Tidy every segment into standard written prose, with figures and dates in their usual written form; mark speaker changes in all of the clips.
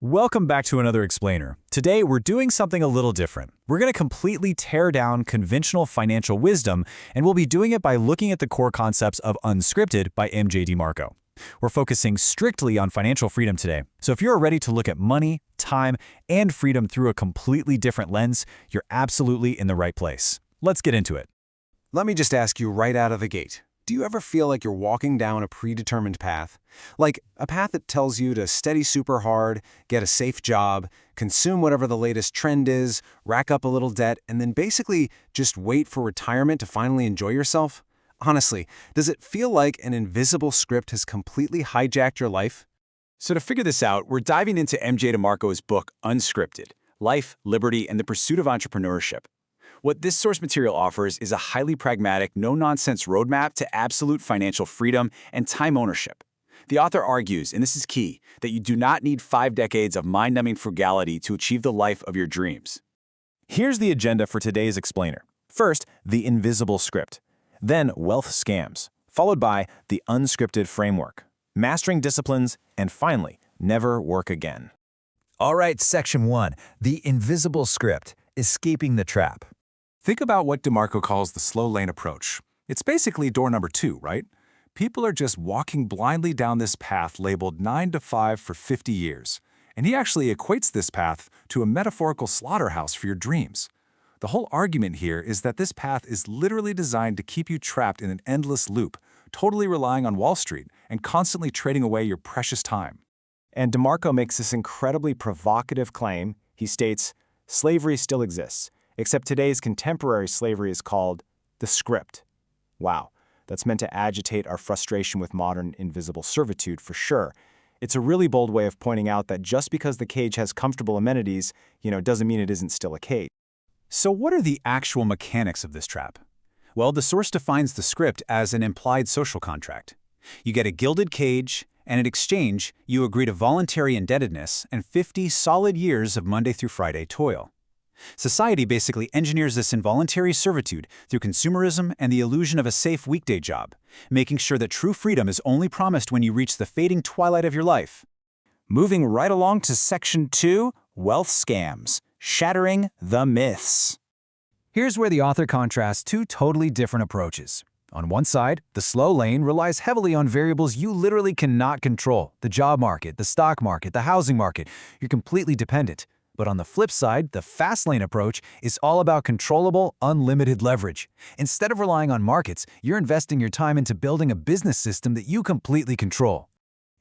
Speaker 1: Welcome back to another explainer. Today, we're doing something a little different. We're going to completely tear down conventional financial wisdom, and we'll be doing it by looking at the core concepts of Unscripted by DeMarco. We're focusing strictly on financial freedom today. So if you're ready to look at money, time, and freedom through a completely different lens, you're absolutely in the right place. Let's get into it.
Speaker 2: Let me just ask you right out of the gate. Do you ever feel like you're walking down a predetermined path? Like a path that tells you to study super hard, get a safe job, consume whatever the latest trend is, rack up a little debt, and then basically just wait for retirement to finally enjoy yourself? Honestly, does it feel like an invisible script has completely hijacked your life?
Speaker 1: So to figure this out, we're diving into DeMarco's book, Unscripted: Life, Liberty, and the Pursuit of Entrepreneurship. What this source material offers is a highly pragmatic, no-nonsense roadmap to absolute financial freedom and time ownership. The author argues, and this is key, that you do not need 5 decades of mind-numbing frugality to achieve the life of your dreams. Here's the agenda for today's explainer. First, the invisible script. Then, wealth scams, followed by the unscripted framework, mastering disciplines, and finally, never work again.
Speaker 3: All right, Section 1, the invisible script, escaping the trap.
Speaker 4: Think about what DeMarco calls the slow lane approach. It's basically door number 2, right? People are just walking blindly down this path labeled 9 to 5 for 50 years. And he actually equates this path to a metaphorical slaughterhouse for your dreams. The whole argument here is that this path is literally designed to keep you trapped in an endless loop, totally relying on Wall Street and constantly trading away your precious time.
Speaker 1: And DeMarco makes this incredibly provocative claim. He states, slavery still exists, except today's contemporary slavery is called the script. Wow, that's meant to agitate our frustration with modern invisible servitude for sure. It's a really bold way of pointing out that just because the cage has comfortable amenities, doesn't mean it isn't still a cage. So what are the actual mechanics of this trap? Well, the source defines the script as an implied social contract. You get a gilded cage, and in exchange, you agree to voluntary indebtedness and 50 solid years of Monday through Friday toil. Society basically engineers this involuntary servitude through consumerism and the illusion of a safe weekday job, making sure that true freedom is only promised when you reach the fading twilight of your life. Moving right along to Section 2, wealth scams, shattering the myths. Here's where the author contrasts two totally different approaches. On one side, the slow lane relies heavily on variables you literally cannot control: the job market, the stock market, the housing market. You're completely dependent. But on the flip side, the fast lane approach is all about controllable, unlimited leverage. Instead of relying on markets, you're investing your time into building a business system that you completely control.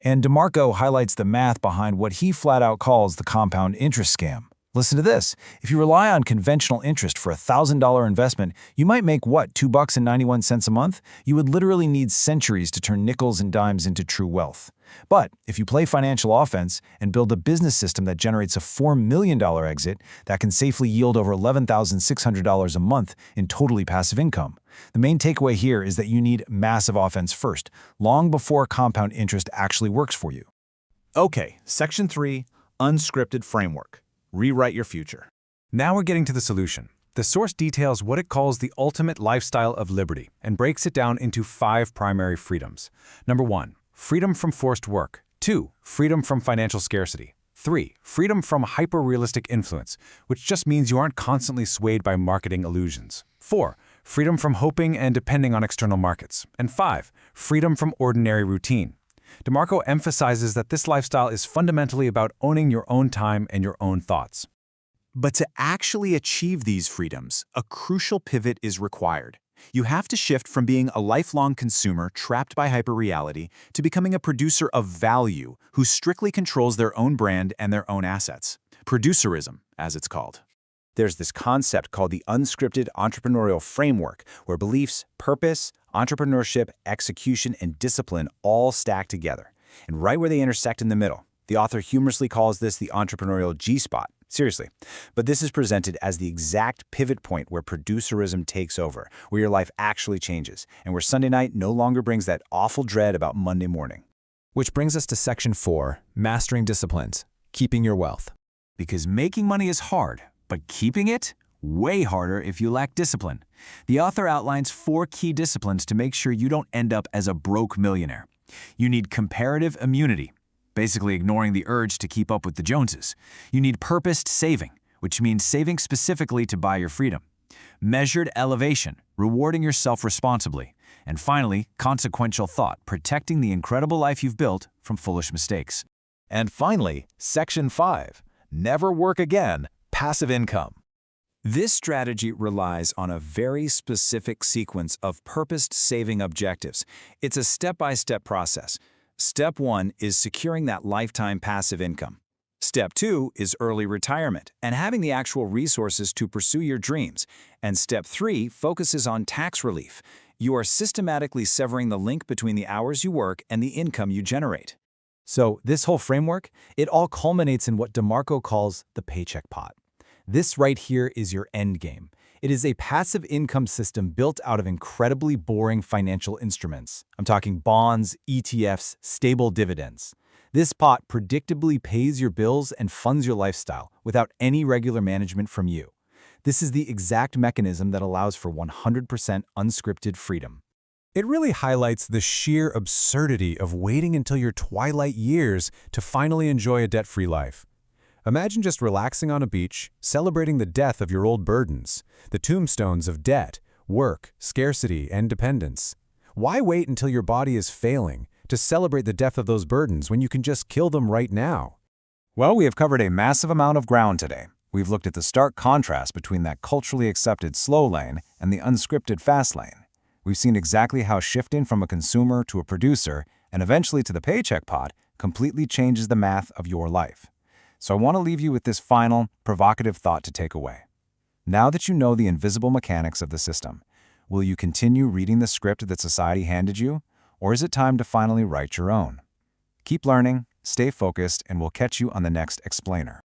Speaker 1: And DeMarco highlights the math behind what he flat out calls the compound interest scam. Listen to this. If you rely on conventional interest for a $1,000 investment, you might make what, $2.91 a month? You would literally need centuries to turn nickels and dimes into true wealth. But if you play financial offense and build a business system that generates a $4 million exit that can safely yield over $11,600 a month in totally passive income, the main takeaway here is that you need massive offense first, long before compound interest actually works for you.
Speaker 5: Okay, Section 3, Unscripted Framework. Rewrite your future.
Speaker 1: Now we're getting to the solution. The source details what it calls the ultimate lifestyle of liberty and breaks it down into 5 primary freedoms. Number 1, freedom from forced work. 2, freedom from financial scarcity. 3, freedom from hyper-realistic influence, which just means you aren't constantly swayed by marketing illusions. 4, freedom from hoping and depending on external markets. And 5, freedom from ordinary routine. DeMarco emphasizes that this lifestyle is fundamentally about owning your own time and your own thoughts.
Speaker 5: But to actually achieve these freedoms, a crucial pivot is required. You have to shift from being a lifelong consumer trapped by hyperreality to becoming a producer of value who strictly controls their own brand and their own assets. Producerism, as it's called. There's this concept called the unscripted entrepreneurial framework, where beliefs, purpose, entrepreneurship, execution, and discipline all stack together. And right where they intersect in the middle, the author humorously calls this the entrepreneurial G-spot. Seriously. But this is presented as the exact pivot point where producerism takes over, where your life actually changes, and where Sunday night no longer brings that awful dread about Monday morning.
Speaker 3: Which brings us to Section 4, mastering disciplines, keeping your wealth.
Speaker 5: Because making money is hard, but keeping it? Way harder if you lack discipline. The author outlines 4 key disciplines to make sure you don't end up as a broke millionaire. You need comparative immunity.
Speaker 2: basically ignoring the urge to keep up with the Joneses. You need purposed saving, which means saving specifically to buy your freedom. Measured elevation, rewarding yourself responsibly. And finally, consequential thought, protecting the incredible life you've built from foolish mistakes.
Speaker 3: And finally, Section 5, Never Work Again, Passive Income.
Speaker 5: This strategy relies on a very specific sequence of purposed saving objectives. It's a step-by-step process. Step 1 is securing that lifetime passive income. Step 2 is early retirement and having the actual resources to pursue your dreams. And Step 3 focuses on tax relief. You are systematically severing the link between the hours you work and the income you generate.
Speaker 1: So this whole framework, it all culminates in what DeMarco calls the paycheck pot. This right here is your end game. It is a passive income system built out of incredibly boring financial instruments. I'm talking bonds, ETFs, stable dividends. This pot predictably pays your bills and funds your lifestyle without any regular management from you. This is the exact mechanism that allows for 100% unscripted freedom.
Speaker 2: It really highlights the sheer absurdity of waiting until your twilight years to finally enjoy a debt-free life. Imagine just relaxing on a beach, celebrating the death of your old burdens, the tombstones of debt, work, scarcity, and dependence. Why wait until your body is failing to celebrate the death of those burdens when you can just kill them right now?
Speaker 4: Well, we have covered a massive amount of ground today. We've looked at the stark contrast between that culturally accepted slow lane and the unscripted fast lane. We've seen exactly how shifting from a consumer to a producer and eventually to the paycheck pot completely changes the math of your life. So I want to leave you with this final, provocative thought to take away. Now that you know the invisible mechanics of the system, will you continue reading the script that society handed you, or is it time to finally write your own? Keep learning, stay focused, and we'll catch you on the next Explainer.